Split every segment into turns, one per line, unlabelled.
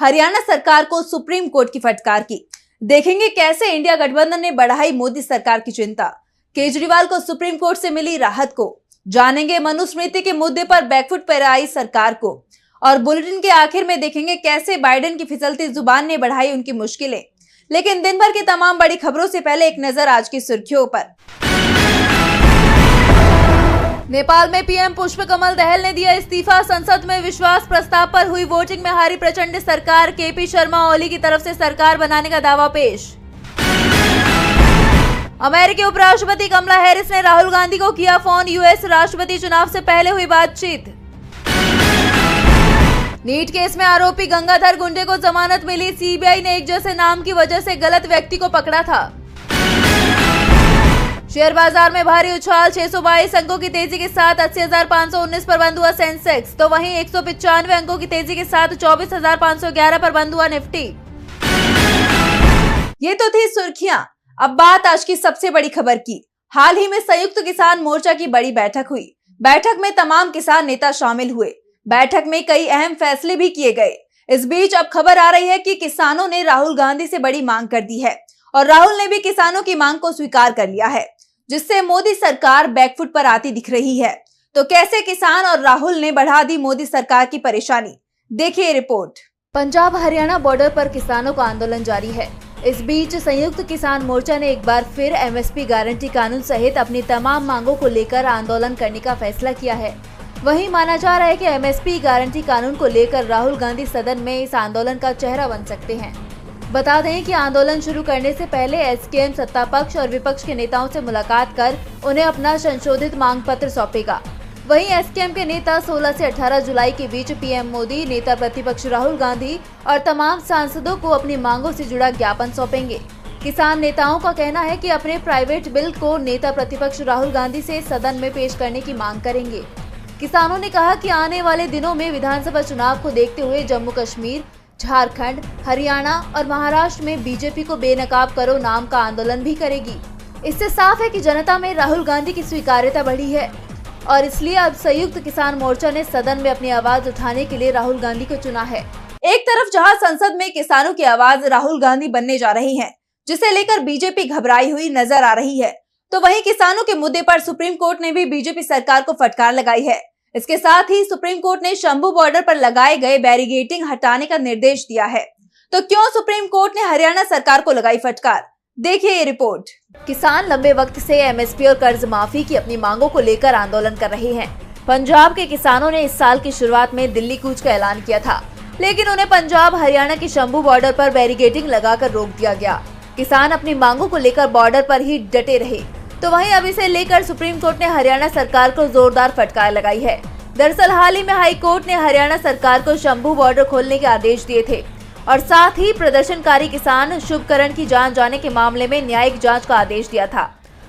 हरियाणा सरकार को supreme court की फटकार की। देखेंगे कैसे इंडिया गठबंधन ने बढ़ाई मोदी सरकार की चिंता। केजरीवाल को सुप्रीम कोर्ट से मिली राहत को जानेंगे। मनुस्मृति के मुद्दे पर बैकफुट पर आई सरकार को। और बुलेटिन के आखिर में देखेंगे कैसे बाइडेन की फिसलती जुबान ने बढ़ाई उनकी मुश्किलें। लेकिन दिन भर की तमाम बड़ी खबरों से पहले एक नजर आज की सुर्खियों पर। नेपाल में पीएम पुष्पकमल दहल ने दिया इस्तीफा। संसद में विश्वास प्रस्ताव पर हुई वोटिंग में हारी प्रचंड सरकार। केपी शर्मा ओली की तरफ से सरकार बनाने का दावा पेश। अमेरिकी उपराष्ट्रपति कमला हैरिस ने राहुल गांधी को किया फोन। यूएस राष्ट्रपति चुनाव से पहले हुई बातचीत। नीट केस में आरोपी गंगाधर गुंडे को जमानत मिली। सीबीआई ने एक जैसे नाम की वजह से गलत व्यक्ति को पकड़ा था। शेयर बाजार में भारी उछाल। 622 अंकों की तेजी के साथ 80,519 पर बंद हुआ सेंसेक्स, तो वहीं 195 अंकों की तेजी के साथ 24,511 पर बंद हुआ निफ्टी। ये तो थी सुर्खियां। अब बात आज की सबसे बड़ी खबर की। हाल ही में संयुक्त किसान मोर्चा की बड़ी बैठक हुई। बैठक में तमाम किसान नेता शामिल हुए। बैठक में कई अहम फैसले भी किए गए। इस बीच अब खबर आ रही है कि किसानों ने राहुल गांधी से बड़ी मांग कर दी है और राहुल ने भी किसानों की मांग को स्वीकार कर लिया है, जिससे मोदी सरकार बैकफुट पर आती दिख रही है। तो कैसे किसान और राहुल ने बढ़ा दी मोदी सरकार की परेशानी, देखिए रिपोर्ट। पंजाब हरियाणा बॉर्डर पर किसानों का आंदोलन जारी है। इस बीच संयुक्त किसान मोर्चा ने एक बार फिर एमएसपी गारंटी कानून सहित अपनी तमाम मांगों को लेकर आंदोलन करने का फैसला किया है। वहीं माना जा रहा है कि एमएसपी गारंटी कानून को लेकर राहुल गांधी सदन में इस आंदोलन का चेहरा बन सकते हैं। बता दें कि आंदोलन शुरू करने से पहले एसकेएम सत्ता पक्ष और विपक्ष के नेताओं से मुलाकात कर उन्हें अपना संशोधित मांग पत्र सौंपेगा। वहीं एसकेएम के नेता 16 से 18 जुलाई के बीच पीएम मोदी, नेता प्रतिपक्ष राहुल गांधी और तमाम सांसदों को अपनी मांगों से जुड़ा ज्ञापन सौंपेंगे। किसान नेताओं का कहना है कि अपने प्राइवेट बिल को नेता प्रतिपक्ष राहुल गांधी से सदन में पेश करने की मांग करेंगे। किसानों ने कहा कि आने वाले दिनों में विधानसभा चुनाव को देखते हुए जम्मू कश्मीर, झारखंड, हरियाणा और महाराष्ट्र में बीजेपी को बेनकाब करो नाम का आंदोलन भी करेगी। इससे साफ है कि जनता में राहुल गांधी की स्वीकार्यता बढ़ी है और इसलिए अब संयुक्त किसान मोर्चा ने सदन में अपनी आवाज उठाने के लिए राहुल गांधी को चुना है। एक तरफ जहां संसद में किसानों की आवाज राहुल गांधी बनने जा रही है, जिसे लेकर बीजेपी घबराई हुई नजर आ रही है, तो वहीं किसानों के मुद्दे पर सुप्रीम कोर्ट ने भी बीजेपी सरकार को फटकार लगाई है। इसके साथ ही सुप्रीम कोर्ट ने शंभू बॉर्डर पर लगाए गए बैरिगेटिंग हटाने का निर्देश दिया है। तो क्यों सुप्रीम कोर्ट ने हरियाणा सरकार को लगाई फटकार, देखिए ये रिपोर्ट। किसान लंबे वक्त से एमएसपी और कर्ज माफी की अपनी मांगों को लेकर आंदोलन कर रहे हैं। पंजाब के किसानों ने इस साल की शुरुआत में दिल्ली कूच का ऐलान किया था, लेकिन उन्हें पंजाब हरियाणा की शंभू बॉर्डर पर बैरिगेटिंग लगाकर रोक दिया गया। किसान अपनी मांगों को लेकर बॉर्डर पर ही डटे रहे। तो वहीं अब इसे लेकर सुप्रीम कोर्ट ने हरियाणा सरकार को जोरदार फटकार लगाई है। दरअसल हाल ही में हाई कोर्ट ने हरियाणा सरकार को शंभू बॉर्डर खोलने के आदेश दिए थे और साथ ही प्रदर्शनकारी किसान शुभकरण की जान जाने के मामले में न्यायिक जांच का आदेश दिया था।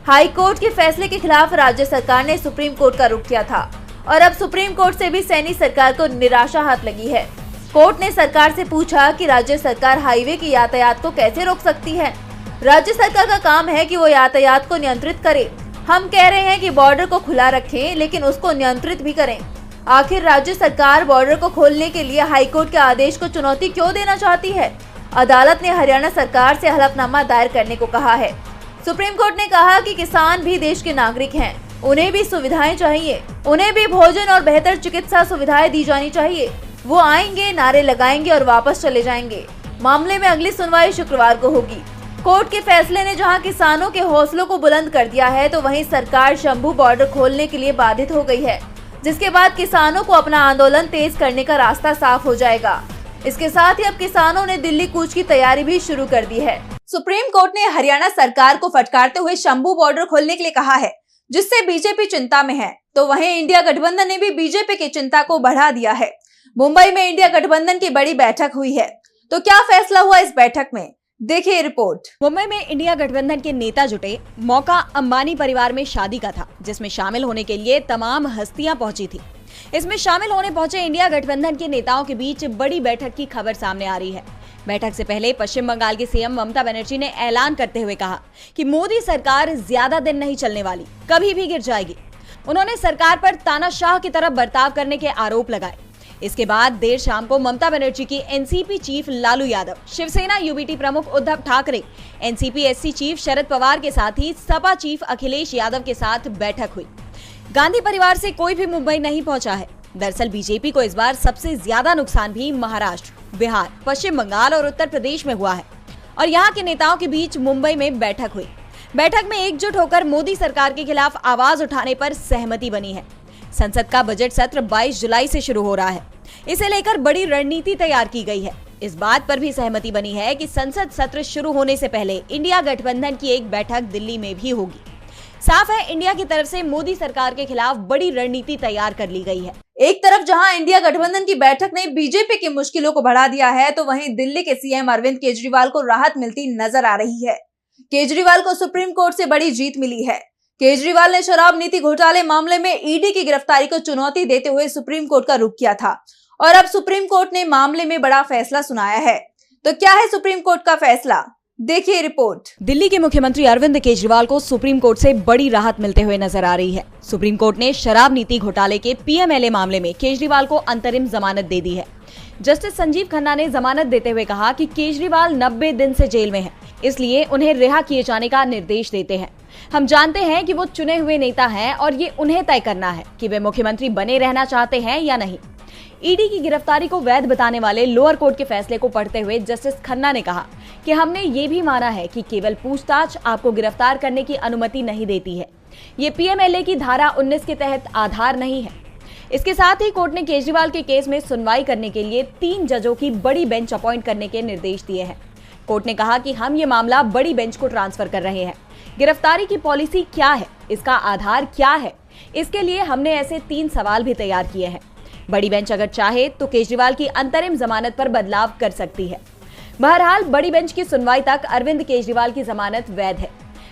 हाई कोर्ट के फैसले के खिलाफ राज्य सरकार ने सुप्रीम कोर्ट का रुख किया था और अब सुप्रीम कोर्ट से भी सैनी सरकार को निराशा हाथ लगी है। कोर्ट ने सरकार से पूछा कि राज्य सरकार हाईवे की यातायात को कैसे रोक सकती है। राज्य सरकार का काम है कि वो यातायात को नियंत्रित करे। हम कह रहे हैं कि बॉर्डर को खुला रखें, लेकिन उसको नियंत्रित भी करें। आखिर राज्य सरकार बॉर्डर को खोलने के लिए हाईकोर्ट के आदेश को चुनौती क्यों देना चाहती है। अदालत ने हरियाणा सरकार से हलफनामा दायर करने को कहा है। सुप्रीम कोर्ट ने कहा कि किसान भी देश के नागरिक हैं, उन्हें भी सुविधाएं चाहिए, उन्हें भी भोजन और बेहतर चिकित्सा सुविधाएं दी जानी चाहिए। वो आएंगे, नारे लगाएंगे और वापस चले जाएंगे। मामले में अगली सुनवाई शुक्रवार को होगी। कोर्ट के फैसले ने जहां किसानों के हौसलों को बुलंद कर दिया है, तो वहीं सरकार शंभू बॉर्डर खोलने के लिए बाधित हो गई है, जिसके बाद किसानों को अपना आंदोलन तेज करने का रास्ता साफ हो जाएगा। इसके साथ ही अब किसानों ने दिल्ली कूच की तैयारी भी शुरू कर दी है। सुप्रीम कोर्ट ने हरियाणा सरकार को फटकारते हुए शंभू बॉर्डर खोलने के लिए कहा है, जिससे बीजेपी चिंता में है। तो वहीं इंडिया गठबंधन ने भी बीजेपी की चिंता को बढ़ा दिया है। मुंबई में इंडिया गठबंधन की बड़ी बैठक हुई है। तो क्या फैसला हुआ इस बैठक में, देखिए रिपोर्ट।
मुंबई में इंडिया गठबंधन के नेता जुटे। मौका अंबानी परिवार में शादी का था, जिसमें शामिल होने के लिए तमाम हस्तियां पहुंची थी। इसमें शामिल होने पहुंचे इंडिया गठबंधन के नेताओं के बीच बड़ी बैठक की खबर सामने आ रही है। बैठक से पहले पश्चिम बंगाल की सीएम ममता बनर्जी ने ऐलान करते हुए कहा कि मोदी सरकार ज्यादा दिन नहीं चलने वाली, कभी भी गिर जाएगी। उन्होंने सरकार पर तानाशाह की तरह बर्ताव करने के आरोप लगाए। इसके बाद देर शाम को ममता बनर्जी की NCP chief Lalu Yadav, Shiv Sena UBT प्रमुख Uddhav Thackeray, NCP SC chief Sharad Pawar के साथ ही सपा चीफ अखिलेश यादव के साथ बैठक हुई। गांधी परिवार से कोई भी मुंबई नहीं पहुंचा है। दरअसल बीजेपी को इस बार सबसे ज्यादा नुकसान भी महाराष्ट्र, बिहार, पश्चिम बंगाल और उत्तर प्रदेश में हुआ है और यहाँ के नेताओं के बीच मुंबई में बैठक हुई। बैठक में एकजुट होकर मोदी सरकार के खिलाफ आवाज उठाने पर सहमति बनी है। संसद का बजट सत्र 22 जुलाई से शुरू हो रहा है। इसे लेकर बड़ी रणनीति तैयार की गई है। इस बात पर भी सहमति बनी है कि संसद सत्र शुरू होने से पहले इंडिया गठबंधन की एक बैठक दिल्ली में भी होगी। साफ है, इंडिया की तरफ से मोदी सरकार के खिलाफ बड़ी रणनीति तैयार कर ली गई है।
एक तरफ जहां इंडिया गठबंधन की बैठक ने बीजेपी की मुश्किलों को बढ़ा दिया है, तो वहीं दिल्ली के सीएम अरविंद केजरीवाल को राहत मिलती नजर आ रही है। केजरीवाल को सुप्रीम कोर्ट से बड़ी जीत मिली है। केजरीवाल ने शराब नीति घोटाले मामले में ईडी की गिरफ्तारी को चुनौती देते हुए सुप्रीम कोर्ट का रुख किया था और अब सुप्रीम कोर्ट ने मामले में बड़ा फैसला सुनाया है। तो क्या है सुप्रीम कोर्ट का फैसला, देखिए रिपोर्ट।
दिल्ली के मुख्यमंत्री अरविंद केजरीवाल को सुप्रीम कोर्ट से बड़ी राहत मिलते हुए नजर आ रही है। सुप्रीम कोर्ट ने शराब नीति घोटाले के पीएमएलए मामले में केजरीवाल को अंतरिम जमानत दे दी है। जस्टिस संजीव खन्ना ने जमानत देते हुए कहा कि केजरीवाल 90 दिन से जेल में हैं, इसलिए उन्हें रिहा किए जाने का निर्देश देते हैं। हम जानते हैं कि वो चुने हुए नेता हैं और ये उन्हें तय करना है कि वे मुख्यमंत्री बने रहना चाहते हैं या नहीं। ईडी की गिरफ्तारी को वैध बताने वाले लोअर कोर्ट के फैसले को पढ़ते हुए जस्टिस खन्ना ने कहा कि हमने ये भी माना है कि केवल पूछताछ आपको गिरफ्तार करने की अनुमति नहीं देती है। ये पीएमएलए की धारा 19 के तहत आधार नहीं है। इसके साथ ही कोर्ट ने केजरीवाल के केस में सुनवाई करने के लिए 3 जजों की बड़ी बेंच अपॉइंट करने के निर्देश दिए हैं। कोर्ट ने कहा कि हम ये मामला बड़ी बेंच को ट्रांसफर कर रहे हैं। गिरफ्तारी की पॉलिसी क्या है, इसका आधार क्या है, इसके लिए हमने ऐसे 3 सवाल भी तैयार किए हैं। बड़ी बेंच अगर चाहे तो केजरीवाल की अंतरिम जमानत पर बदलाव कर सकती है। बहरहाल बड़ी बेंच की सुनवाई तक अरविंद केजरीवाल की जमानत वैध है।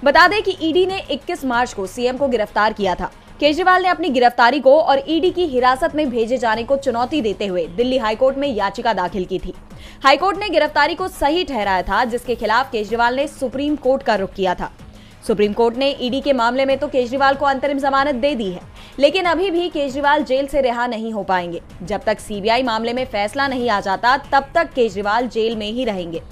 बता दें कि ईडी ने 21 मार्च को सीएम को गिरफ्तार किया था। केजरीवाल ने अपनी गिरफ्तारी को और ईडी की हिरासत में भेजे जाने को चुनौती देते हुए दिल्ली हाईकोर्ट में याचिका दाखिल की थी। हाईकोर्ट ने गिरफ्तारी को सही ठहराया था, जिसके खिलाफ केजरीवाल ने सुप्रीम कोर्ट का रुख किया था। सुप्रीम कोर्ट ने ईडी के मामले में तो केजरीवाल को अंतरिम जमानत दे दी है, लेकिन अभी भी केजरीवाल जेल से रिहा नहीं हो पाएंगे। जब तक सीबीआई मामले में फैसला नहीं आ जाता, तब तक केजरीवाल जेल में ही रहेंगे।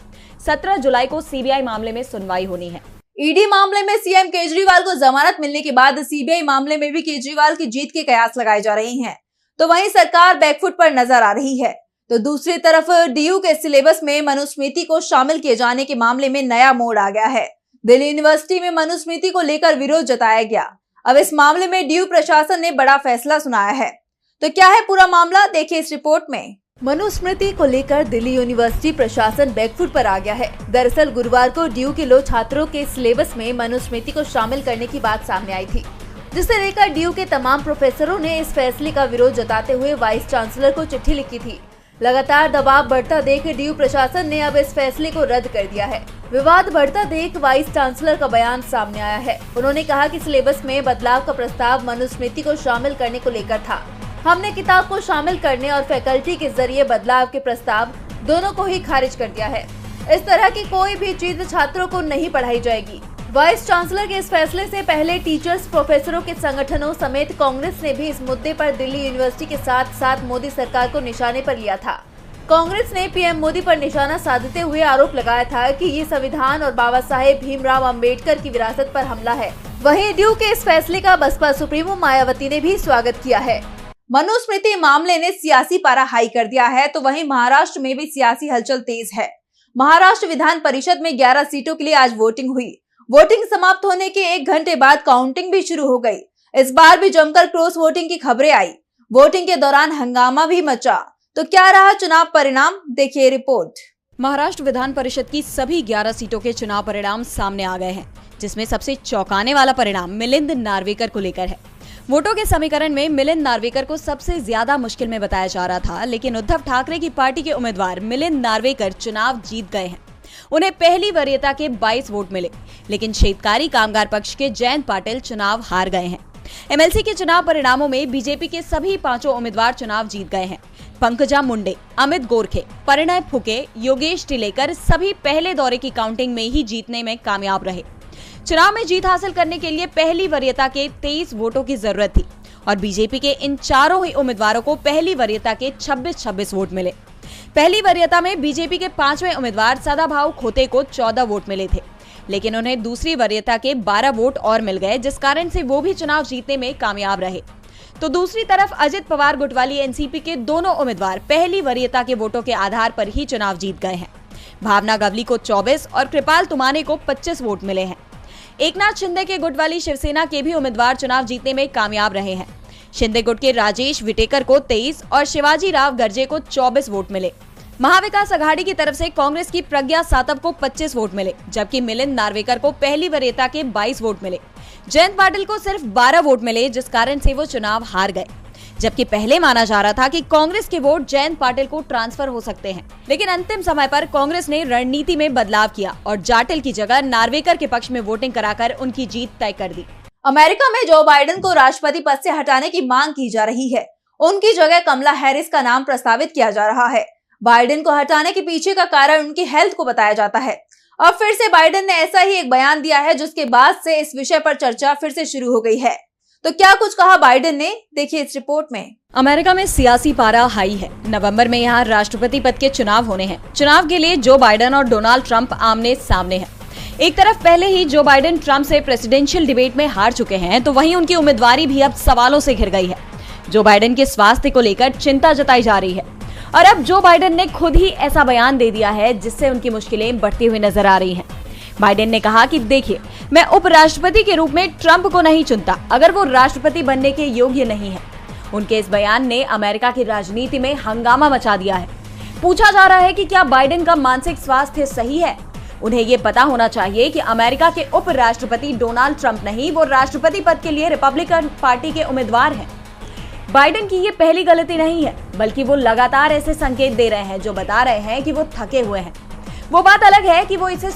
17 जुलाई को सीबीआई मामले में सुनवाई होनी है।
ईडी मामले में सीएम केजरीवाल को जमानत मिलने के बाद सीबीआई मामले में भी केजरीवाल की जीत के कयास लगाए जा रहे हैं, तो वहीं सरकार बैकफुट पर नजर आ रही है। तो दूसरी तरफ डीयू के सिलेबस में मनुस्मृति को शामिल किए जाने के मामले में नया मोड़ आ गया है। दिल्ली यूनिवर्सिटी में मनुस्मृति को लेकर विरोध जताया गया। अब इस मामले में डीयू प्रशासन ने बड़ा फैसला सुनाया है। तो क्या है पूरा मामला, देखिए इस रिपोर्ट में। मनुस्मृति को लेकर दिल्ली यूनिवर्सिटी प्रशासन बैकफुट पर आ गया है। दरअसल गुरुवार को डीयू के लो छात्रों के सिलेबस में मनुस्मृति को शामिल करने की बात सामने आई थी, जिसे लेकर डीयू के तमाम प्रोफेसरों ने इस फैसले का विरोध जताते हुए वाइस चांसलर को चिट्ठी लिखी थी। लगातार दबाव बढ़ता देख डीयू प्रशासन ने अब इस फैसले को रद्द कर दिया है। विवाद बढ़ता देख वाइस चांसलर का बयान सामने आया है। उन्होंने कहा कि सिलेबस में बदलाव का प्रस्ताव मनुस्मृति को शामिल करने को लेकर था। हमने किताब को शामिल करने और फैकल्टी के जरिए बदलाव के प्रस्ताव दोनों को ही खारिज कर दिया है। इस तरह की कोई भी चीज छात्रों को नहीं पढ़ाई जाएगी। वाइस चांसलर के इस फैसले से पहले टीचर्स, प्रोफेसरों के संगठनों समेत कांग्रेस ने भी इस मुद्दे पर दिल्ली यूनिवर्सिटी के साथ साथ मोदी सरकार को निशाने पर लिया था। कांग्रेस ने पीएम मोदी पर निशाना साधते हुए आरोप लगाया था कि ये संविधान और बाबा साहेब भीमराव अंबेडकर की विरासत पर हमला है। वहीं डीयू के इस फैसले का बसपा सुप्रीमो मायावती ने भी स्वागत किया है। मनुस्मृति मामले ने सियासी पारा हाई कर दिया है, तो वहीं महाराष्ट्र में भी सियासी हलचल तेज है। महाराष्ट्र विधान परिषद में 11 सीटों के लिए आज वोटिंग हुई। वोटिंग समाप्त होने के 1 घंटे बाद काउंटिंग भी शुरू हो गई। इस बार भी जमकर क्रॉस वोटिंग की खबरें आई। वोटिंग के दौरान हंगामा भी मचा। तो क्या रहा चुनाव परिणाम, देखिए रिपोर्ट।
महाराष्ट्र विधान परिषद की सभी 11 सीटों के चुनाव परिणाम सामने आ गए हैं, जिसमें सबसे चौंकाने वाला परिणाम मिलिंद नार्वेकर को लेकर है। वोटों के समीकरण में मिलिंद नार्वेकर को सबसे ज्यादा मुश्किल में बताया जा रहा था, लेकिन उद्धव ठाकरे की पार्टी के उम्मीदवार मिलिंद नार्वेकर चुनाव जीत गए हैं। उन्हें पहली वरीयता के 22 वोट मिले, लेकिन शेतकारी कामगार पक्ष के जयंत पाटिल चुनाव हार गए हैं। एमएलसी के चुनाव परिणामों में बीजेपी के सभी 5 उम्मीदवार चुनाव जीत गए हैं। पंकजा मुंडे, अमित गोरखे, परिणय फुके, योगेश टिलेकर सभी पहले दौरे की काउंटिंग में ही जीतने में कामयाब रहे। चुनाव में जीत हासिल करने के लिए पहली वरीयता के 23 वोटों की जरूरत थी और बीजेपी के इन चारों ही उम्मीदवारों को पहली वरीयता के 26-26 वोट मिले। पहली वरीयता में बीजेपी के 5वें उम्मीदवार सदाभाऊ खोते को 14 वोट मिले थे, लेकिन उन्हें दूसरी वरीयता के 12 वोट और मिल गए, जिस कारण से वो भी चुनाव जीतने में कामयाब रहे। तो दूसरी तरफ अजित पवार गुट वाली एनसीपी के दोनों उम्मीदवार पहली वरीयता के वोटों के आधार पर ही चुनाव जीत गए हैं। भावना गवली को 24 और कृपाल तुमाने को 25 वोट मिले हैं। एकनाथ शिंदे के गुट वाली शिवसेना के भी उम्मीदवार चुनाव जीतने में कामयाब रहे हैं। शिंदे गुट के राजेश विटेकर को 23 और शिवाजी राव गर्जे को 24 वोट मिले। महाविकास अघाड़ी की तरफ से कांग्रेस की प्रज्ञा सातव को 25 वोट मिले, जबकि मिलिंद नार्वेकर को पहली वरीयता के 22 वोट मिले। जयंत पाटिल को सिर्फ 12 वोट मिले, जिस कारण से वो चुनाव हार गए। जबकि पहले माना जा रहा था कि कांग्रेस के वोट जयंत पाटिल को ट्रांसफर हो सकते हैं, लेकिन अंतिम समय पर कांग्रेस ने रणनीति में बदलाव किया और जाटिल की जगह नार्वेकर के पक्ष में वोटिंग कराकर उनकी जीत तय कर दी।
अमेरिका में जो बाइडेन को राष्ट्रपति पद से हटाने की मांग की जा रही है, उनकी जगह कमला हैरिस का नाम प्रस्तावित किया जा रहा है। बाइडेन को हटाने के पीछे का कारण उनकी हेल्थ को बताया जाता है। अब फिर से बाइडेन ने ऐसा ही एक बयान दिया है, जिसके बाद से इस विषय पर चर्चा फिर से शुरू हो गई है। तो क्या कुछ कहा बाइडेन ने, देखिए इस रिपोर्ट में।
अमेरिका में सियासी पारा हाई है। नवंबर में यहाँ राष्ट्रपति पद के चुनाव होने हैं। चुनाव के लिए जो बाइडेन और डोनाल्ड ट्रंप आमने सामने हैं। एक तरफ पहले ही जो बाइडेन ट्रंप से प्रेसिडेंशियल डिबेट में हार चुके हैं, तो वहीं उनकी उम्मीदवारी भी अब सवालों से घिर गई है। जो बाइडेन के स्वास्थ्य को लेकर चिंता जताई जा रही है और अब जो बाइडेन ने खुद ही ऐसा बयान दे दिया है, जिससे उनकी मुश्किलें बढ़ती हुई नजर आ रही हैं। बाइडेन ने कहा कि देखिए, मैं उपराष्ट्रपति के रूप में ट्रंप को नहीं चुनता अगर वो राष्ट्रपति बनने के योग्य नहीं है। उनके इस बयान ने अमेरिका की राजनीति में हंगामा मचा दिया है। पूछा जा रहा है कि क्या बाइडेन का मानसिक स्वास्थ्य सही है। उन्हें ये पता होना चाहिए कि अमेरिका के उपराष्ट्रपति डोनाल्ड ट्रंप नहीं, वो राष्ट्रपति पद के लिए रिपब्लिकन पार्टी के उम्मीदवार हैं। बाइडेन की ये पहली गलती नहीं है, बल्कि वो लगातार ऐसे संकेत दे रहे हैं जो बता रहे हैं कि वो थके हुए हैं। वो बात अलग है कि वो इसे